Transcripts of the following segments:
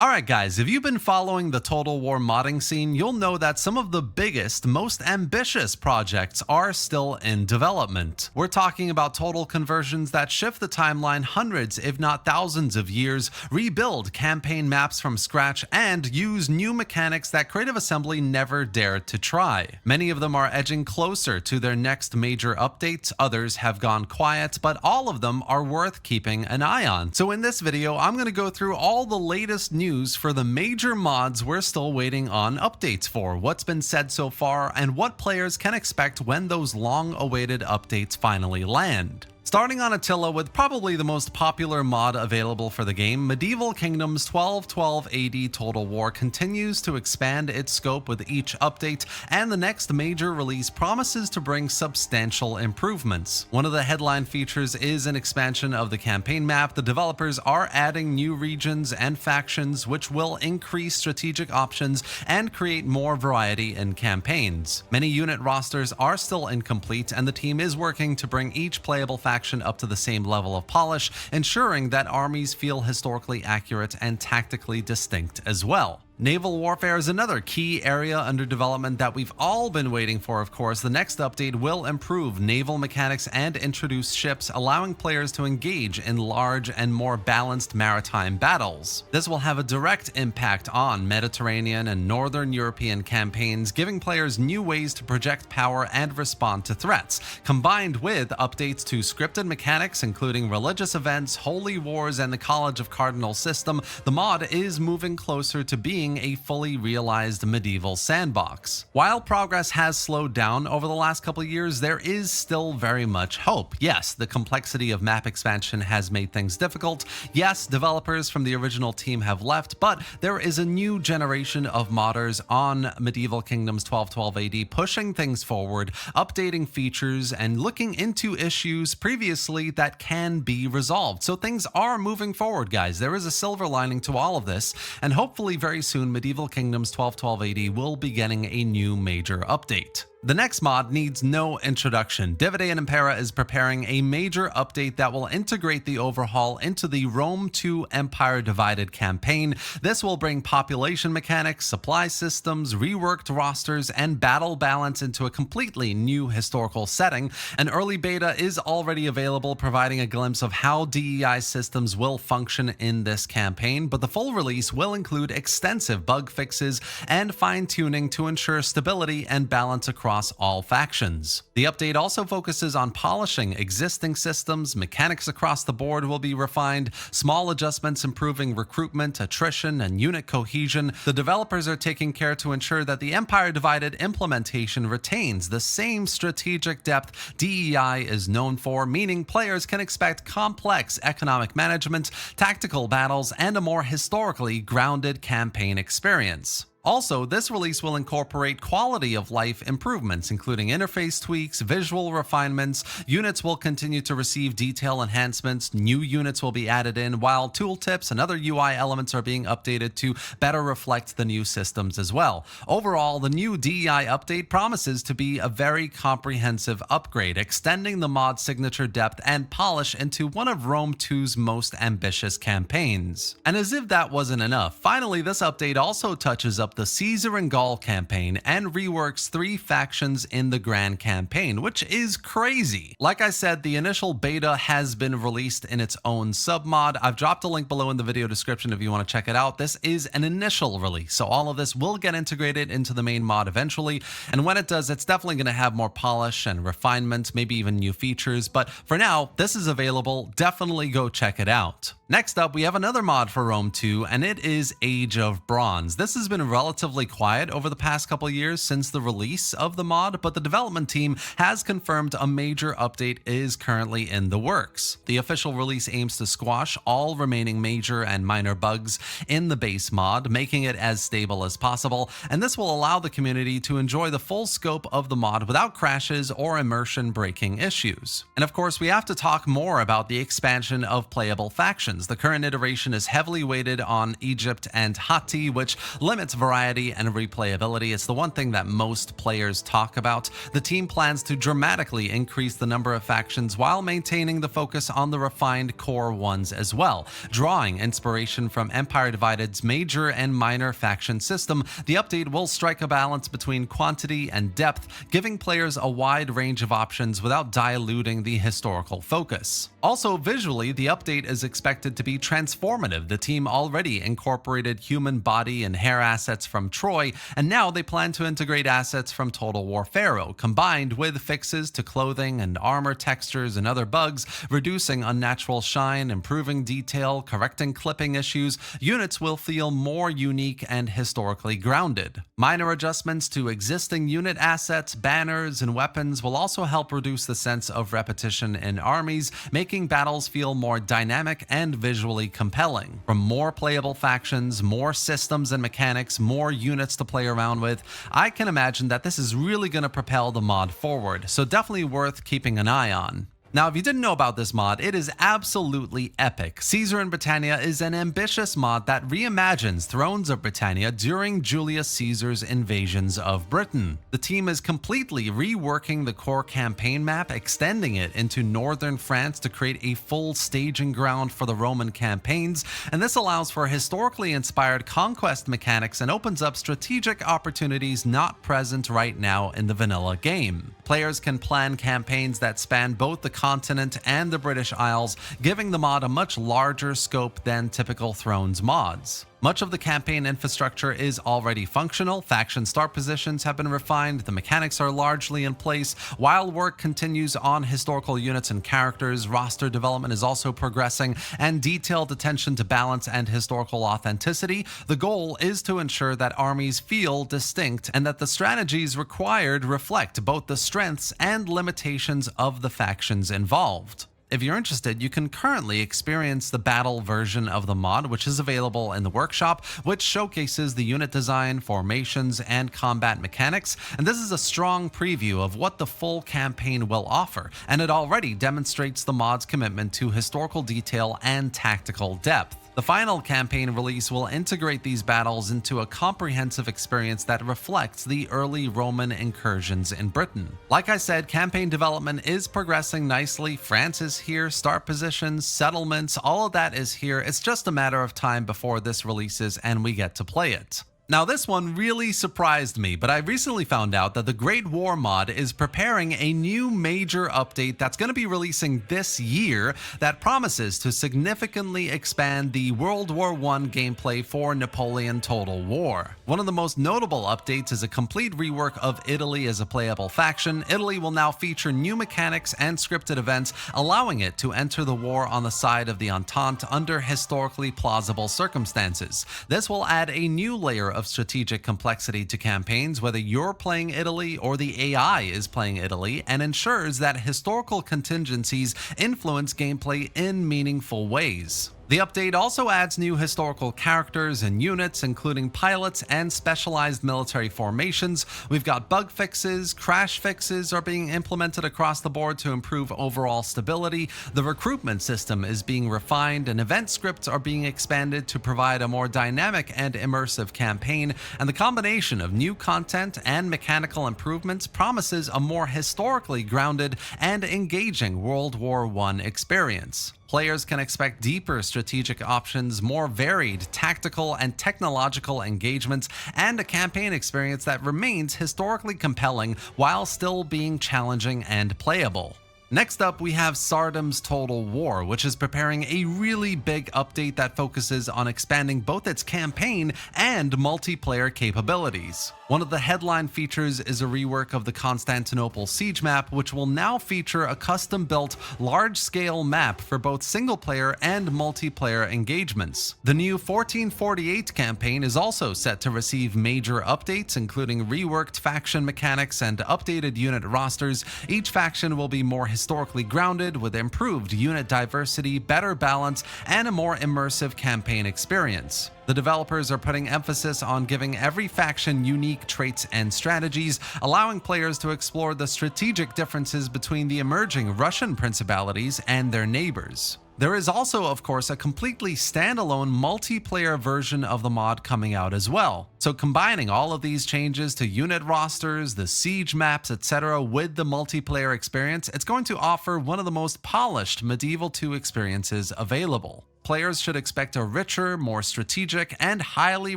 Alright guys, if you've been following the Total War modding scene, you'll know that some of the biggest, most ambitious projects are still in development. We're talking about total conversions that shift the timeline hundreds if not thousands of years, rebuild campaign maps from scratch, and use new mechanics that Creative Assembly never dared to try. Many of them are edging closer to their next major update, others have gone quiet, but all of them are worth keeping an eye on. So in this video, I'm going to go through all the latest news for the major mods we're still waiting on updates for, what's been said so far, and what players can expect when those long-awaited updates finally land. Starting on Attila with probably the most popular mod available for the game, Medieval Kingdoms 1212 AD Total War continues to expand its scope with each update, and the next major release promises to bring substantial improvements. One of the headline features is an expansion of the campaign map. The developers are adding new regions and factions, which will increase strategic options and create more variety in campaigns. Many unit rosters are still incomplete, and the team is working to bring each playable faction up to the same level of polish, ensuring that armies feel historically accurate and tactically distinct as well. Naval warfare is another key area under development that we've all been waiting for, of course. The next update will improve naval mechanics and introduce ships, allowing players to engage in large and more balanced maritime battles. This will have a direct impact on Mediterranean and Northern European campaigns, giving players new ways to project power and respond to threats. Combined with updates to scripted mechanics, including religious events, holy wars, and the College of Cardinals system, the mod is moving closer to being a fully realized medieval sandbox. While progress has slowed down over the last couple of years, there is still very much hope. Yes, the complexity of map expansion has made things difficult. Yes, developers from the original team have left, but there is a new generation of modders on Medieval Kingdoms 1212 AD pushing things forward, updating features, and looking into issues previously that can be resolved. So things are moving forward, guys. There is a silver lining to all of this, and hopefully very soon Medieval Kingdoms 1212 AD will be getting a new major update. The next mod needs no introduction. Divide and Impera is preparing a major update that will integrate the overhaul into the Rome 2 Empire Divided campaign. This will bring population mechanics, supply systems, reworked rosters, and battle balance into a completely new historical setting. An early beta is already available, providing a glimpse of how DEI systems will function in this campaign, but the full release will include extensive bug fixes and fine-tuning to ensure stability and balance across all factions. The update also focuses on polishing existing systems. Mechanics across the board will be refined, small adjustments improving recruitment, attrition, and unit cohesion. The developers are taking care to ensure that the Empire Divided implementation retains the same strategic depth DEI is known for, meaning players can expect complex economic management, tactical battles, and a more historically grounded campaign experience. Also, this release will incorporate quality of life improvements, including interface tweaks, visual refinements. Units will continue to receive detail enhancements, new units will be added in, while tooltips and other UI elements are being updated to better reflect the new systems as well. Overall, the new DEI update promises to be a very comprehensive upgrade, extending the mod's signature depth and polish into one of Rome 2's most ambitious campaigns. And as if that wasn't enough, finally this update also touches up the Caesar and Gaul campaign and reworks 3 factions in the Grand campaign, which is crazy. Like I said, the initial beta has been released in its own submod. I've dropped a link below in the video description if you want to check it out. This is an initial release, so all of this will get integrated into the main mod eventually, and when it does, it's definitely going to have more polish and refinement, maybe even new features, but for now, this is available. Definitely go check it out. Next up, we have another mod for Rome 2, and it is Age of Bronze. This has been relatively quiet over the past couple years since the release of the mod, but the development team has confirmed a major update is currently in the works. The official release aims to squash all remaining major and minor bugs in the base mod, making it as stable as possible, and this will allow the community to enjoy the full scope of the mod without crashes or immersion breaking issues. And of course, we have to talk more about the expansion of playable factions. factions. The current iteration is heavily weighted on Egypt and Hatti, which limits variety and replayability. It's the one thing that most players talk about. The team plans to dramatically increase the number of factions while maintaining the focus on the refined core ones as well. Drawing inspiration from Empire Divided's major and minor faction system, the update will strike a balance between quantity and depth, giving players a wide range of options without diluting the historical focus. Also, visually, the update is expected to be transformative. The team already incorporated human body and hair assets from Troy, and now they plan to integrate assets from Total War Pharaoh, combined with fixes to clothing and armor textures and other bugs, reducing unnatural shine, improving detail, correcting clipping issues. Units will feel more unique and historically grounded. Minor adjustments to existing unit assets, banners, and weapons will also help reduce the sense of repetition in armies, making battles feel more dynamic and visually compelling. From more playable factions, more systems and mechanics, more units to play around with, I can imagine that this is really going to propel the mod forward, so definitely worth keeping an eye on. Now, if you didn't know about this mod, it is absolutely epic. Caesar in Britannia is an ambitious mod that reimagines Thrones of Britannia during Julius Caesar's invasions of Britain. The team is completely reworking the core campaign map, extending it into northern France to create a full staging ground for the Roman campaigns, and this allows for historically inspired conquest mechanics and opens up strategic opportunities not present right now in the vanilla game. Players can plan campaigns that span both the continent and the British Isles, giving the mod a much larger scope than typical Thrones mods. Much of the campaign infrastructure is already functional, faction start positions have been refined, the mechanics are largely in place, while work continues on historical units and characters, roster development is also progressing, and detailed attention to balance and historical authenticity. The goal is to ensure that armies feel distinct and that the strategies required reflect both the strengths and limitations of the factions involved. If you're interested, you can currently experience the battle version of the mod, which is available in the workshop, which showcases the unit design, formations, and combat mechanics. And this is a strong preview of what the full campaign will offer, and it already demonstrates the mod's commitment to historical detail and tactical depth. The final campaign release will integrate these battles into a comprehensive experience that reflects the early Roman incursions in Britain. Like I said, campaign development is progressing nicely. France is here, start positions, settlements, all of that is here. It's just a matter of time before this releases and we get to play it. Now, this one really surprised me, but I recently found out that the Great War mod is preparing a new major update that's going to be releasing this year that promises to significantly expand the World War I gameplay for Napoleon Total War. One of the most notable updates is a complete rework of Italy as a playable faction. Italy will now feature new mechanics and scripted events, allowing it to enter the war on the side of the Entente under historically plausible circumstances. This will add a new layer of strategic complexity to campaigns, whether you're playing Italy or the AI is playing Italy, and ensures that historical contingencies influence gameplay in meaningful ways. The update also adds new historical characters and units, including pilots and specialized military formations. We've got bug fixes, crash fixes are being implemented across the board to improve overall stability. The recruitment system is being refined, and event scripts are being expanded to provide a more dynamic and immersive campaign. And the combination of new content and mechanical improvements promises a more historically grounded and engaging World War I experience. Players can expect deeper strategic options, more varied tactical and technological engagements, and a campaign experience that remains historically compelling while still being challenging and playable. Next up, we have Tsardom's Total War, which is preparing a really big update that focuses on expanding both its campaign and multiplayer capabilities. One of the headline features is a rework of the Constantinople siege map, which will now feature a custom-built, large-scale map for both single-player and multiplayer engagements. The new 1448 campaign is also set to receive major updates, including reworked faction mechanics and updated unit rosters. Each faction will be more historically grounded, with improved unit diversity, better balance, and a more immersive campaign experience. The developers are putting emphasis on giving every faction unique traits and strategies, allowing players to explore the strategic differences between the emerging Russian principalities and their neighbors. There is also, of course, a completely standalone multiplayer version of the mod coming out as well. So combining all of these changes to unit rosters, the siege maps, etc. with the multiplayer experience, it's going to offer one of the most polished Medieval 2 experiences available. Players should expect a richer, more strategic, and highly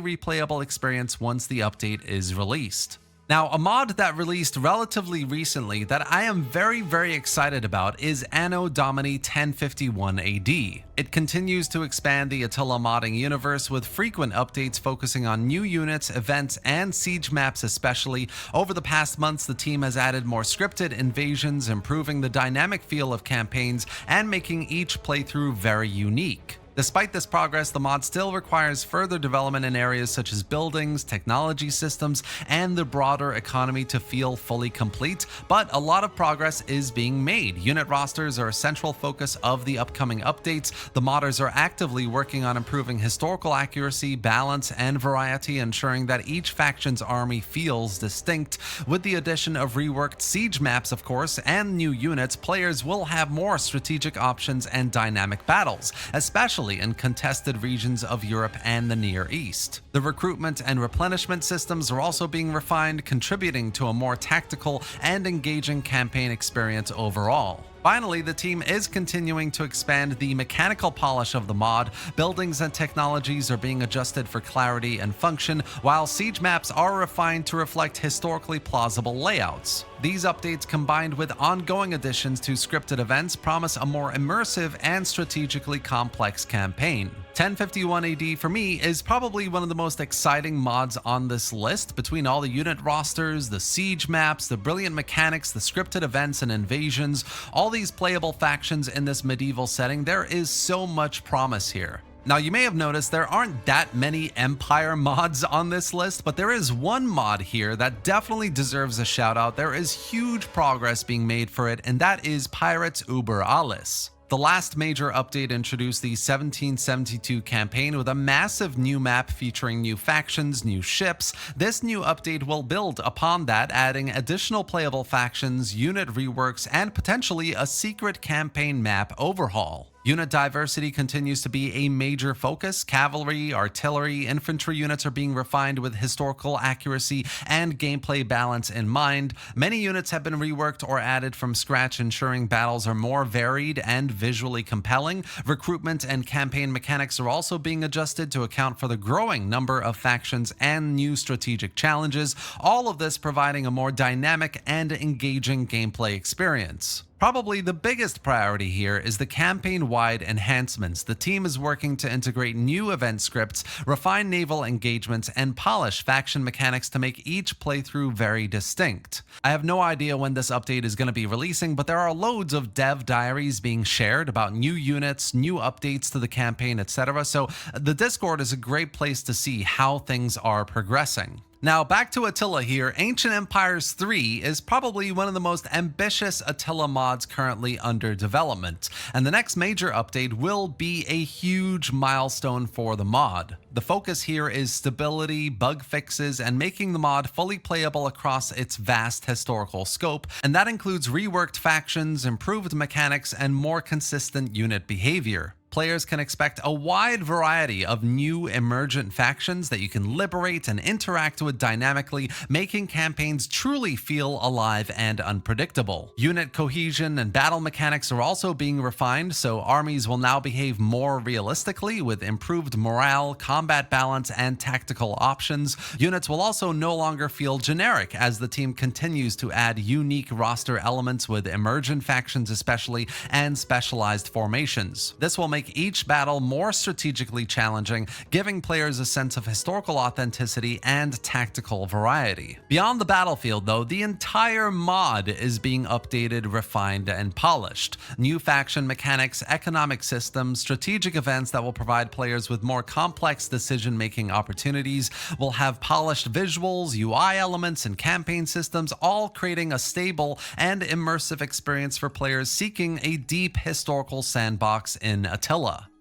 replayable experience once the update is released. Now, a mod that released relatively recently that I am very excited about is Anno Domini 1051 AD. It continues to expand the Attila modding universe with frequent updates focusing on new units, events, and siege maps especially. Over the past months, the team has added more scripted invasions, improving the dynamic feel of campaigns, and making each playthrough very unique. Despite this progress, the mod still requires further development in areas such as buildings, technology systems, and the broader economy to feel fully complete, but a lot of progress is being made. Unit rosters are a central focus of the upcoming updates. The modders are actively working on improving historical accuracy, balance, and variety, ensuring that each faction's army feels distinct. With the addition of reworked siege maps, of course, and new units, players will have more strategic options and dynamic battles, especially in contested regions of Europe and the Near East. The recruitment and replenishment systems are also being refined, contributing to a more tactical and engaging campaign experience overall. Finally, the team is continuing to expand the mechanical polish of the mod. Buildings and technologies are being adjusted for clarity and function, while siege maps are refined to reflect historically plausible layouts. These updates, combined with ongoing additions to scripted events, promise a more immersive and strategically complex campaign. 1051 AD for me is probably one of the most exciting mods on this list. Between all the unit rosters, the siege maps, the brilliant mechanics, the scripted events and invasions, all these playable factions in this medieval setting, there is so much promise here. Now, you may have noticed there aren't that many Empire mods on this list, but there is one mod here that definitely deserves a shout out. There is huge progress being made for it, and that is Pirates Über Alles. The last major update introduced the 1772 campaign with a massive new map featuring new factions, new ships. This new update will build upon that, adding additional playable factions, unit reworks, and potentially a secret campaign map overhaul. Unit diversity continues to be a major focus. Cavalry, artillery, infantry units are being refined with historical accuracy and gameplay balance in mind. Many units have been reworked or added from scratch, ensuring battles are more varied and visually compelling. Recruitment and campaign mechanics are also being adjusted to account for the growing number of factions and new strategic challenges, all of this providing a more dynamic and engaging gameplay experience. Probably the biggest priority here is the campaign-wide enhancements. The team is working to integrate new event scripts, refine naval engagements, and polish faction mechanics to make each playthrough very distinct. I have no idea when this update is going to be releasing, but there are loads of dev diaries being shared about new units, new updates to the campaign, etc. So the Discord is a great place to see how things are progressing. Now, back to Attila here. Ancient Empires 3 is probably one of the most ambitious Attila mods currently under development, and the next major update will be a huge milestone for the mod. The focus here is stability, bug fixes, and making the mod fully playable across its vast historical scope, and that includes reworked factions, improved mechanics, and more consistent unit behavior. Players can expect a wide variety of new emergent factions that you can liberate and interact with dynamically, making campaigns truly feel alive and unpredictable. Unit cohesion and battle mechanics are also being refined, so armies will now behave more realistically with improved morale, combat balance, and tactical options. Units will also no longer feel generic as the team continues to add unique roster elements with emergent factions especially, and specialized formations. This will make each battle more strategically challenging, giving players a sense of historical authenticity and tactical variety. Beyond the battlefield, though, the entire mod is being updated, refined, and polished. New faction mechanics, economic systems, strategic events that will provide players with more complex decision-making opportunities will have polished visuals, UI elements, and campaign systems, all creating a stable and immersive experience for players seeking a deep historical sandbox in Attila.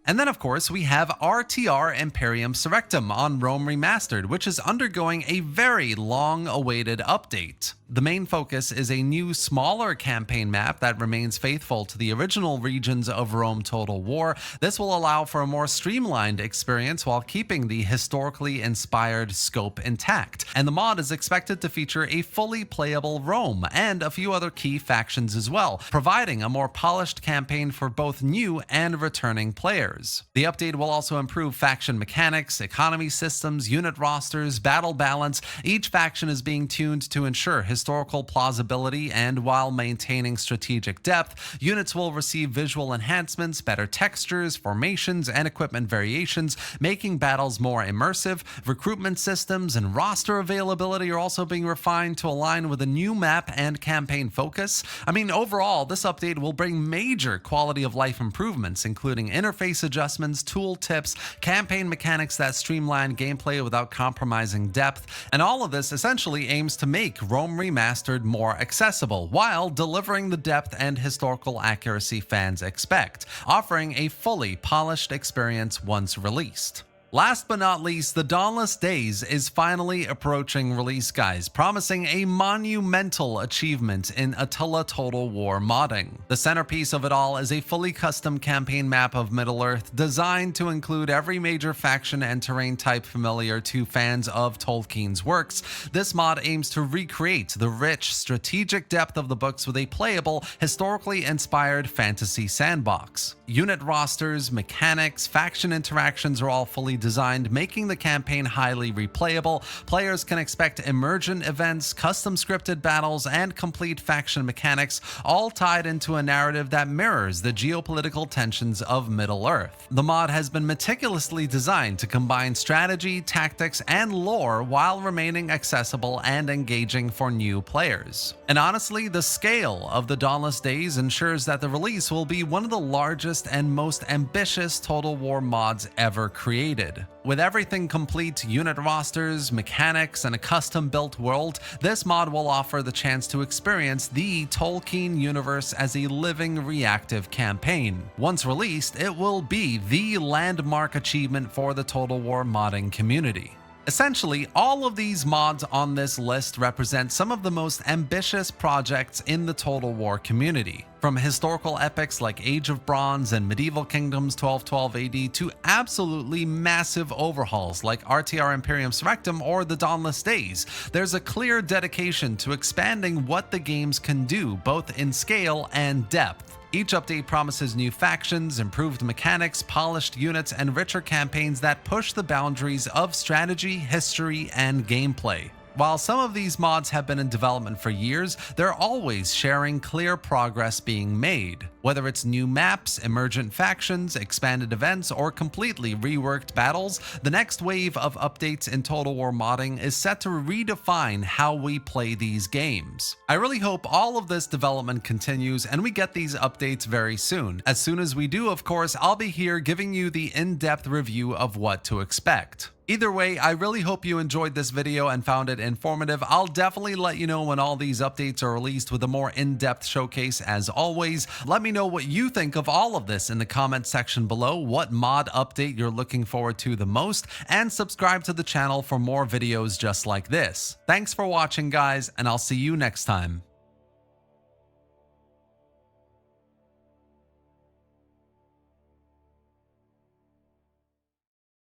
And then, of course, we have RTR Imperium Surrectum on Rome Remastered, which is undergoing a very long-awaited update. The main focus is a new, smaller campaign map that remains faithful to the original regions of Rome Total War. This will allow for a more streamlined experience while keeping the historically inspired scope intact. And the mod is expected to feature a fully playable Rome and a few other key factions as well, providing a more polished campaign for both new and returning players. The update will also improve faction mechanics, economy systems, unit rosters, battle balance. Each faction is being tuned to ensure historical plausibility, and while maintaining strategic depth, units will receive visual enhancements, better textures, formations, and equipment variations, making battles more immersive. Recruitment systems and roster availability are also being refined to align with a new map and campaign focus. I mean, overall, this update will bring major quality of life improvements, including interface adjustments, tool tips, campaign mechanics that streamline gameplay without compromising depth, and all of this essentially aims to make Rome Remastered more accessible while delivering the depth and historical accuracy fans expect, offering a fully polished experience once released. Last but not least, the Dauntless Days is finally approaching release, guys, promising a monumental achievement in Attila Total War modding. The centerpiece of it all is a fully custom campaign map of Middle-earth designed to include every major faction and terrain type familiar to fans of Tolkien's works. This mod aims to recreate the rich, strategic depth of the books with a playable, historically inspired fantasy sandbox. Unit rosters, mechanics, faction interactions are all fully designed, making the campaign highly replayable. Players can expect emergent events, custom scripted battles, and complete faction mechanics, all tied into a narrative that mirrors the geopolitical tensions of Middle-earth. The mod has been meticulously designed to combine strategy, tactics, and lore while remaining accessible and engaging for new players. And honestly, the scale of the Dauntless Days ensures that the release will be one of the largest and most ambitious Total War mods ever created. With everything complete, unit rosters, mechanics, and a custom-built world, this mod will offer the chance to experience the Tolkien universe as a living, reactive campaign. Once released, it will be the landmark achievement for the Total War modding community. Essentially, all of these mods on this list represent some of the most ambitious projects in the Total War community. From historical epics like Age of Bronze and Medieval Kingdoms 1212 AD to absolutely massive overhauls like RTR Imperium Surrectum or the Dauntless Days, there's a clear dedication to expanding what the games can do, both in scale and depth. Each update promises new factions, improved mechanics, polished units, and richer campaigns that push the boundaries of strategy, history, and gameplay. While some of these mods have been in development for years, they're always sharing clear progress being made. Whether it's new maps, emergent factions, expanded events, or completely reworked battles, the next wave of updates in Total War modding is set to redefine how we play these games. I really hope all of this development continues and we get these updates very soon. As soon as we do, of course, I'll be here giving you the in-depth review of what to expect. Either way, I really hope you enjoyed this video and found it informative. I'll definitely let you know when all these updates are released with a more in-depth showcase as always. Let me know what you think of all of this in the comment section below, what mod update you're looking forward to the most, and subscribe to the channel for more videos just like this. Thanks for watching, guys, and I'll see you next time.